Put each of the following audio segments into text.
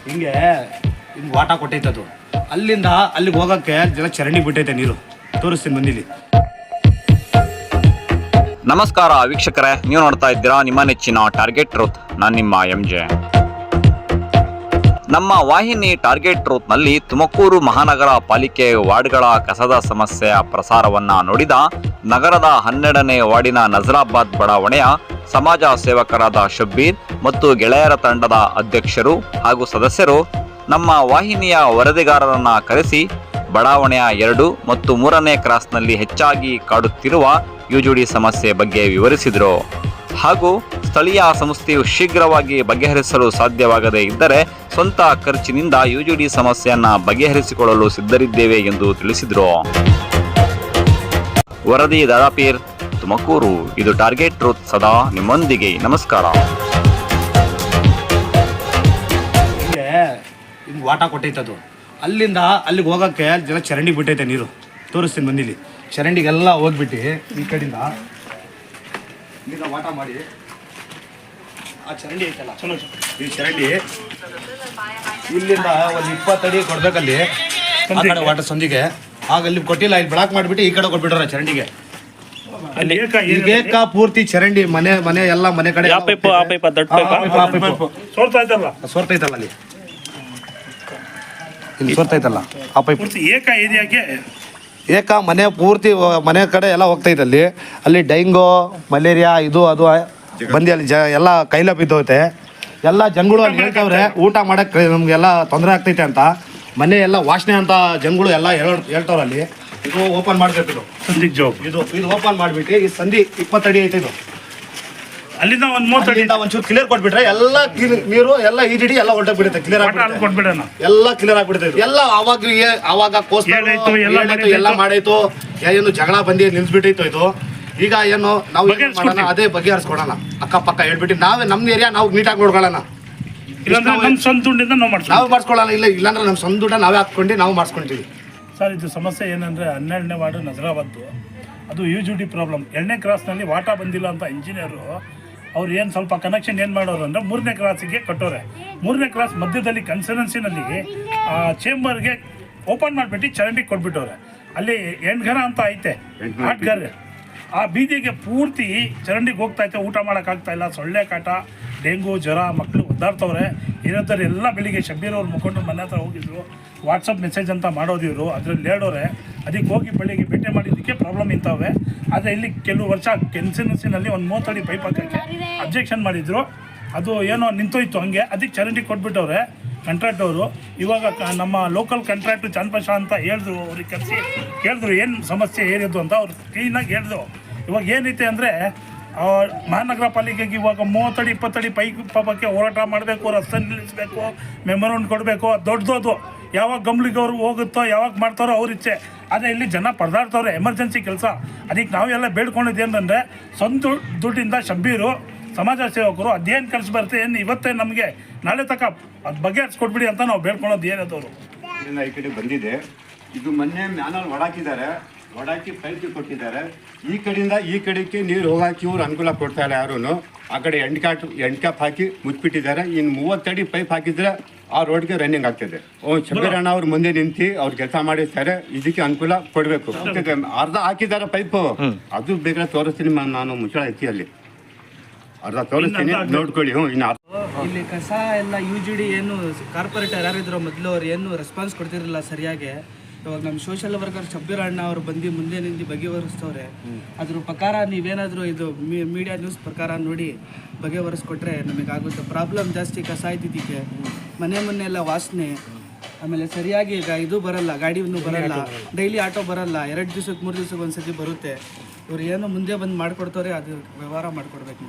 ಹಿಂಗೆ ಹಿಂಗೆ ವಾಟ ಕೊಟ್ಟೈತೆ ಅದು. ಅಲ್ಲಿಂದ ಅಲ್ಲಿಗೆ ಹೋಗೋಕ್ಕೆ ಜನ ಚರಂಡಿ ಬಿಟ್ಟೈತೆ ನೀರು. ತೋರಿಸ್ತೀನಿ ಬಂದಿಲ್ಲಿ. ನಮಸ್ಕಾರ ವೀಕ್ಷಕರೇ, ನೀವು ನೋಡ್ತಾ ಇದ್ದೀರಾ ನಿಮ್ಮ ನೆಚ್ಚಿನ ಟಾರ್ಗೆಟ್ ಟ್ರೂತ್. ನಾನು ನಿಮ್ಮ MJ. ನಮ್ಮ ವಾಹಿನಿ ಟಾರ್ಗೆಟ್ ಟ್ರೂತ್ನಲ್ಲಿ ತುಮಕೂರು ಮಹಾನಗರ ಪಾಲಿಕೆ ವಾರ್ಡ್ಗಳ ಕಸದ ಸಮಸ್ಯೆಯ ಪ್ರಸಾರವನ್ನ ನೋಡಿದ ನಗರದ 12ನೇ ವಾರ್ಡಿನ ನಜರಾಬಾದ್ ಬಡಾವಣೆಯ ಸಮಾಜ ಸೇವಕರಾದ ಶಬ್ಬೀರ್ ಮತ್ತು ಗೆಳೆಯರ ತಂಡದ ಅಧ್ಯಕ್ಷರು ಹಾಗೂ ಸದಸ್ಯರು ನಮ್ಮ ವಾಹಿನಿಯ ವರದಿಗಾರರನ್ನ ಕರೆಸಿ ಬಡಾವಣೆಯ 2 ಮತ್ತು 3ನೇ ಕ್ರಾಸ್ನಲ್ಲಿ ಹೆಚ್ಚಾಗಿ ಕಾಡುತ್ತಿರುವ ಯುಜುಡಿ ಸಮಸ್ಯೆ ಬಗ್ಗೆ ವಿವರಿಸಿದರು. ಹಾಗೂ ಸ್ಥಳೀಯ ಸಂಸ್ಥೆಯು ಶೀಘ್ರವಾಗಿ ಬಗೆಹರಿಸಲು ಸಾಧ್ಯವಾಗದೇ ಇದ್ದರೆ ಸ್ವಂತ ಖರ್ಚಿನಿಂದ ಯುಜುಡಿ ಸಮಸ್ಯೆಯನ್ನು ಬಗೆಹರಿಸಿಕೊಳ್ಳಲು ಸಿದ್ಧರಿದ್ದೇವೆ ಎಂದು ತಿಳಿಸಿದರು. ವರದಿ ದಾದಾಪೀರ್, ತುಮಕೂರು. ಇದು ಟಾರ್ಗೆಟ್ ಟ್ರೂತ್, ಸದಾ ನಿಮ್ಮೊಂದಿಗೆ. ನಮಸ್ಕಾರ. ಹಿಂಗೆ ವಾಟ ಕೊಟ್ಟೈತೆ ಅದು. ಅಲ್ಲಿಂದ ಅಲ್ಲಿಗೆ ಹೋಗೋಕ್ಕೆ ಜನ ಚರಂಡಿ ಬಿಟ್ಟೈತೆ ನೀರು. ತೋರಿಸ್ತೀನಿ ಬಂದಿಲ್ಲಿ. ಚರಂಡಿಗೆಲ್ಲ ಹೋಗ್ಬಿಟ್ಟು ಈ ಕಡೆಯಿಂದ ಇಲ್ಲಿಂದ ವಾಟ ಮಾಡಿ ಆ ಚರಂಡಿ ಐತಲ್ಲ, ಈ ಚರಂಡಿ ಇಲ್ಲಿಂದ ಒಂದು 20 ಅಡಿ ಕೊಡ್ಬೇಕಲ್ಲಿ ಆ ಕಡೆ ವಾಟರ್ ಸಂದಿಗೆ. ಆಗ ಅಲ್ಲಿ ಕೊಟ್ಟಿಲ್ಲ, ಇಲ್ಲಿ ಬ್ಲಾಕ್ ಮಾಡಿಬಿಟ್ಟು ಈ ಕಡೆ ಕೊಟ್ಬಿಟ್ರ ಚರಂಡಿಗೆ. ಈಗ ಪೂರ್ತಿ ಚರಂಡಿ ಮನೆ ಮನೆ ಎಲ್ಲ ಮನೆ ಕಡೆ ಸೋರ್ತೈತಲ್ಲ ಅಲ್ಲಿ, ಇಲ್ಲಿ ಸೋರ್ತೈತಲ್ಲ ಆ ಪೈಪ್ ಏಕ ಮನೆ ಪೂರ್ತಿ ಮನೆ ಕಡೆ ಎಲ್ಲ ಹೋಗ್ತೈತೆ. ಅಲ್ಲಿ ಡೈಂಗೋ ಮಲೇರಿಯಾ ಇದು ಅದು ಬಂದು ಅಲ್ಲಿ ಎಲ್ಲ ಕೈಲ ಬಿದ್ದೋತೆ. ಎಲ್ಲ ಜನಗಳು ಅಲ್ಲಿ ಹೇಳ್ತವ್ರೆ ಊಟ ಮಾಡಕ್ಕೆ ನಮಗೆಲ್ಲ ತೊಂದರೆ ಆಗ್ತೈತೆ ಅಂತ. ಮನೆ ಎಲ್ಲ ವಾಸನೆ ಅಂತ ಜನಗಳು ಎಲ್ಲ ಹೇಳ್ತವ್ರೆ. ಅಲ್ಲಿ ಇದು ಓಪನ್ ಮಾಡಬೇಕು, ಇದು ಓಪನ್ ಮಾಡಿಬಿಟ್ಟು ಈ ಸಂಧಿ 20 ಅಡಿ ಐತೆ. ಇದು ಅಲ್ಲಿಂದ ಒಂದು 30 ಅಡಿ ಒಂಚೂರು ಕ್ಲಿಯರ್ ಕೊಟ್ಬಿಟ್ರೆ ಎಲ್ಲ ನೀರು ಎಲ್ಲ ಈಜಿಡಿ ಎಲ್ಲ ಹೊರಟೋಗ್ಬಿಡುತ್ತೆ. ಕ್ಲಿಯರ್ ಆಗ್ಬಿಡುತ್ತೆ, ಎಲ್ಲ ಕ್ಲಿಯರ್ ಆಗ್ಬಿಡುತ್ತೆ. ಎಲ್ಲ ಅವಾಗ ಎಲ್ಲ ಮಾಡಾಯ್ತು. ಏನು ಜಗಳ ಬಂದು ನಿಲ್ಸ್ಬಿಟ್ಟೈತು ಇದು. ಈಗ ಏನು ನಾವು ಮಾಡೋಣ, ಅದೇ ಬಗೆಹರಿಸ್ಕೊಡೋಣ. ಅಕ್ಕಪಕ್ಕ ಹೇಳ್ಬಿಟ್ಟು ನಾವೇ ನಮ್ಮ ಏರಿಯಾ ನಾವು ನೀಟಾಗಿ ನೋಡ್ಕೊಳ್ಳೋಣ. ನಾವು ಮಾಡಿಸ್ಕೊಳ್ಳೋಣ. ಇಲ್ಲಾಂದ್ರೆ ನಮ್ಮ ಸ್ವಂತ ದುಡ್ಡ ನಾವೇ ಹಾಕ್ಕೊಂಡು ನಾವು ಮಾಡಿಸ್ಕೊಂತೀವಿ. ಸರ್, ಇದು ಸಮಸ್ಯೆ ಏನಂದರೆ 12ನೇ ವಾರ್ಡು ನಜರಾಬಾದ್. ಅದು ಯುಜುಡಿ ಪ್ರಾಬ್ಲಮ್. 2ನೇ ಕ್ರಾಸ್ನಲ್ಲಿ ವಾಟ ಬಂದಿಲ್ಲ ಅಂತ ಇಂಜಿನಿಯರು ಅವ್ರು ಏನು ಸ್ವಲ್ಪ ಕನೆಕ್ಷನ್ ಏನು ಮಾಡೋರು ಅಂದರೆ 3ನೇ ಕ್ರಾಸಿಗೆ ಕಟ್ಟೋರೆ. 3ನೇ ಕ್ರಾಸ್ ಮಧ್ಯದಲ್ಲಿ ಕನ್ಸಲ್ಟೆನ್ಸಿನಲ್ಲಿ ಚೇಂಬರ್ಗೆ ಓಪನ್ ಮಾಡಿಬಿಟ್ಟು ಚರಂಡಿ ಕೊಟ್ಬಿಟ್ಟವ್ರೆ. ಅಲ್ಲಿ 8 ಘರ ಅಂತ ಐತೆ, 8 ಘರ. ಆ ಬೀದಿಗೆ ಪೂರ್ತಿ ಚರಂಡಿಗೆ ಹೋಗ್ತಾಯಿತೆ. ಊಟ ಮಾಡೋಕ್ಕಾಗ್ತಾಯಿಲ್ಲ. ಸೊಳ್ಳೆ ಕಾಟ, ಡೆಂಗು ಜ್ವರ, ಮಕ್ಕಳು ಒದ್ದಾಡ್ತವ್ರೆ. ಇರೋದ್ರ ಎಲ್ಲ ಬೆಳಿಗ್ಗೆ ಶಬ್ಬೀರ್ ಅವ್ರು ಮುಖಂಡರು ಮನೆ ಹತ್ರ ಹೋಗಿದ್ರು. ವಾಟ್ಸಪ್ ಮೆಸೇಜ್ ಅಂತ ಮಾಡೋದಿವರು, ಅದರಲ್ಲಿ ಹೇಳೋರೆ. ಅದಕ್ಕೆ ಹೋಗಿ ಬೆಳಿಗ್ಗೆ ಭೇಟಿ ಮಾಡಿದ್ದಕ್ಕೆ ಪ್ರಾಬ್ಲಮ್ ಇಂಥವೆ. ಆದರೆ ಇಲ್ಲಿ ಕೆಲವು ವರ್ಷ ಕೆನ್ಸಿನಲ್ಲಿ ಒಂದು 30 ಅಡಿ ಪೈಪ್ ಹಾಕೋಕ್ಕೆ ಅಬ್ಜೆಕ್ಷನ್ ಮಾಡಿದ್ರು. ಅದು ಏನೋ ನಿಂತೋಯ್ತು ಹಂಗೆ. ಅದಕ್ಕೆ ಚರಂಡಿ ಕೊಟ್ಬಿಟ್ಟವ್ರೆ ಕಾಂಟ್ರಾಕ್ಟ್ ಅವರು. ಇವಾಗ ನಮ್ಮ ಲೋಕಲ್ ಕಾಂಟ್ರಾಕ್ಟು ಚನ್ನಪಶ ಅಂತ ಹೇಳಿದ್ರು. ಅವ್ರಿಗೆ ಕರೆಸಿ ಕೇಳಿದ್ರು ಏನು ಸಮಸ್ಯೆ ಏನಿದ್ದು ಅಂತ. ಅವ್ರು ಕ್ಲೀನಾಗಿ ಹೇಳಿದ್ರು. ಇವಾಗ ಏನೈತೆ ಅಂದರೆ ಮಹಾನಗರ ಪಾಲಿಕೆಗೆ ಇವಾಗ 30 ಅಡಿ 20 ಅಡಿ ಪೈಪಕ್ಕೆ ಹೋರಾಟ ಮಾಡಬೇಕು, ರಸ್ತೆ ನಿಲ್ಲಿಸಬೇಕು, ಮೆಮೊರಂಡ್ ಕೊಡಬೇಕು. ದೊಡ್ಡದು ಯಾವಾಗ ಗಮ್ಲಿಗೆ ಅವ್ರು ಹೋಗುತ್ತೋ ಯಾವಾಗ ಮಾಡ್ತಾರೋ ಅವ್ರ ಇಚ್ಛೆ. ಆದರೆ ಇಲ್ಲಿ ಜನ ಪರದಾಡ್ತವ್ರೆ, ಎಮರ್ಜೆನ್ಸಿ ಕೆಲಸ. ಅದಕ್ಕೆ ನಾವೆಲ್ಲ ಬೇಡ್ಕೊಂಡಿದ್ದೇನೆಂದರೆ ಸ್ವಂತ ದುಡ್ಡಿಂದ ಶಬ್ಬೀರು ಸಮಾಜ ಸೇವಕರು ಅದೇನು ಕೆಲಸ ಬರುತ್ತೆ ಏನು ಇವತ್ತೇ ನಮಗೆ ನಾಳೆ ತನಕ ಅದು ಬಗೆಹರಿಸ್ಕೊಟ್ಬಿಡಿ ಅಂತ ನಾವು ಬೇಡ್ಕೊಳ್ಳೋದು ಏನದವರು. ಈ ಕಡೆ ಬಂದಿದೆ. ಇದು ಮೊನ್ನೆ ಮ್ಯಾನಲ್ಲಿ ಒಡಾಕಿದ್ದಾರೆ, ಒಡಾಕಿ ಪೈಪ್ ಕೊಟ್ಟಿದ್ದಾರೆ. ಈ ಕಡೆಯಿಂದ ಈ ಕಡೆಗೆ ನೀರು ಹೋಗಾಕಿ ಇವ್ರು ಅನುಕೂಲ ಕೊಡ್ತಾ ಇಲ್ಲ ಯಾರೂ. ಆ ಕಡೆ ಎಂಡ್ ಕ್ಯಾಪ್ ಹಾಕಿ ಮುಚ್ಚಿಬಿಟ್ಟಿದ್ದಾರೆ. ಇನ್ನು 30 ಅಡಿ ಪೈಪ್ ಹಾಕಿದರೆ ಆ ರೋಡ್ಗೆ ರನ್ನಿಂಗ್ ಆಗ್ತದೆ. ಶಬ್ಬೀರ್ ಅಣ್ಣ ಅವ್ರು ಮುಂದೆ ನಿಂತು ಅವ್ರು ಕೆಲಸ ಮಾಡಿರ್ತಾರೆ. ಇದಕ್ಕೆ ಅನುಕೂಲ ಕೊಡಬೇಕು. ಅರ್ಧ ಹಾಕಿದ್ದಾರೆ ಪೈಪು, ಅದು ಬೇಕಾದ್ರೆ ತೋರಿಸ್ತೀನಿ. ನಾನು ಮುಚ್ಚಳ ಎತ್ತಿ ಅಲ್ಲಿ ಅರ್ಧ ತೋರಿಸ್ತೀನಿ, ನೋಡ್ಕೊಳ್ಳಿ. ಇನ್ನು ಇಲ್ಲಿ ಕಸ ಎಲ್ಲ ಯುಜುಡಿ ಏನು ಕಾರ್ಪೊರೇಟರ್ ಯಾರಿದ್ರು ಮೊದಲು ಅವ್ರು ಏನು ರೆಸ್ಪಾನ್ಸ್ ಕೊಡ್ತಿರಲಿಲ್ಲ ಸರಿಯಾಗಿ. ಇವಾಗ ನಮ್ಮ ಸೋಷಿಯಲ್ ವರ್ಕರ್ ಶಬ್ಬೀರ್ ಅಣ್ಣ ಅವರು ಬಂದು ಮುಂದೆ ನಿಂತು ಬಗೆಹರಿಸ್ತವ್ರೆ. ಅದ್ರ ಪ್ರಕಾರ ನೀವೇನಾದರೂ ಇದು ಮೀಡಿಯಾ ನ್ಯೂಸ್ ಪ್ರಕಾರ ನೋಡಿ ಬಗೆಹರಿಸ್ಕೊಟ್ರೆ ನಮಗಾಗುತ್ತೆ. ಪ್ರಾಬ್ಲಮ್ ಜಾಸ್ತಿ ಕಸ ಇದ್ದಿದ್ದಕ್ಕೆ ಮನೆ ಎಲ್ಲ ವಾಸನೆ. ಆಮೇಲೆ ಸರಿಯಾಗಿ ಈಗ ಇದು ಬರಲ್ಲ, ಗಾಡಿನೂ ಬರಲ್ಲ, ಡೈಲಿ ಆಟೋ ಬರಲ್ಲ. 2 ದಿವ್ಸಕ್ಕೆ 3 ದಿವ್ಸಕ್ಕೆ ಒಂದ್ಸತಿ ಬರುತ್ತೆ. ಇವ್ರು ಏನೋ ಮುಂದೆ ಬಂದು ಮಾಡಿಕೊಡ್ತಾರೆ, ಅದು ವ್ಯವಹಾರ ಮಾಡಿಕೊಡ್ಬೇಕು.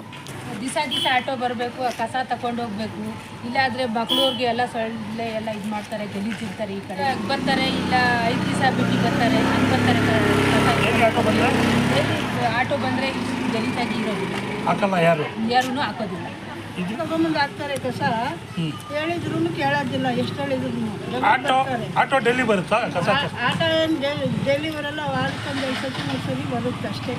ದಿವಸ ಆಟೋ ಬರಬೇಕು, ಕಸ ತಗೊಂಡು ಹೋಗ್ಬೇಕು. ಇಲ್ಲಾದರೆ ಮಕ್ಳೂರಿಗೆ ಎಲ್ಲ ಸೊಳ್ಳೆ ಎಲ್ಲ ಇದು ಮಾಡ್ತಾರೆ, ಗಲೀಜಿರ್ತಾರೆ. ಈ ಕಡೆ ಬರ್ತಾರೆ, ಇಲ್ಲ 5 ದಿವಸ ಬಿಟ್ಟು ಬರ್ತಾರೆ, ಹಂಗೆ ಬರ್ತಾರೆ. ಆಟೋ ಬಂದರೆ ಗಲೀಜಾಗಿ ಇರೋದಿಲ್ಲ, ಯಾರೂ ಹಾಕೋದಿಲ್ಲ. ತಗೊಂಬಂದು ಹಾಕ್ತಾರೆ ಕಸ. ಹೇಳಿದ್ರು ಕೇಳೋದಿಲ್ಲ, ಎಷ್ಟು ಹೇಳಿದ್ರು. ಆಟೋ ಡೆಲ್ಲಿ ಬರುತ್ತಾ? ಆಟೋ ಏನು ಡೆಲ್ಲಿ ಬರಲ್ಲ, ವಾರಕ್ಕೊಂದು 2 ಸತಿ 3 ಸತಿ ಬರುತ್ತೆ ಅಷ್ಟೇ.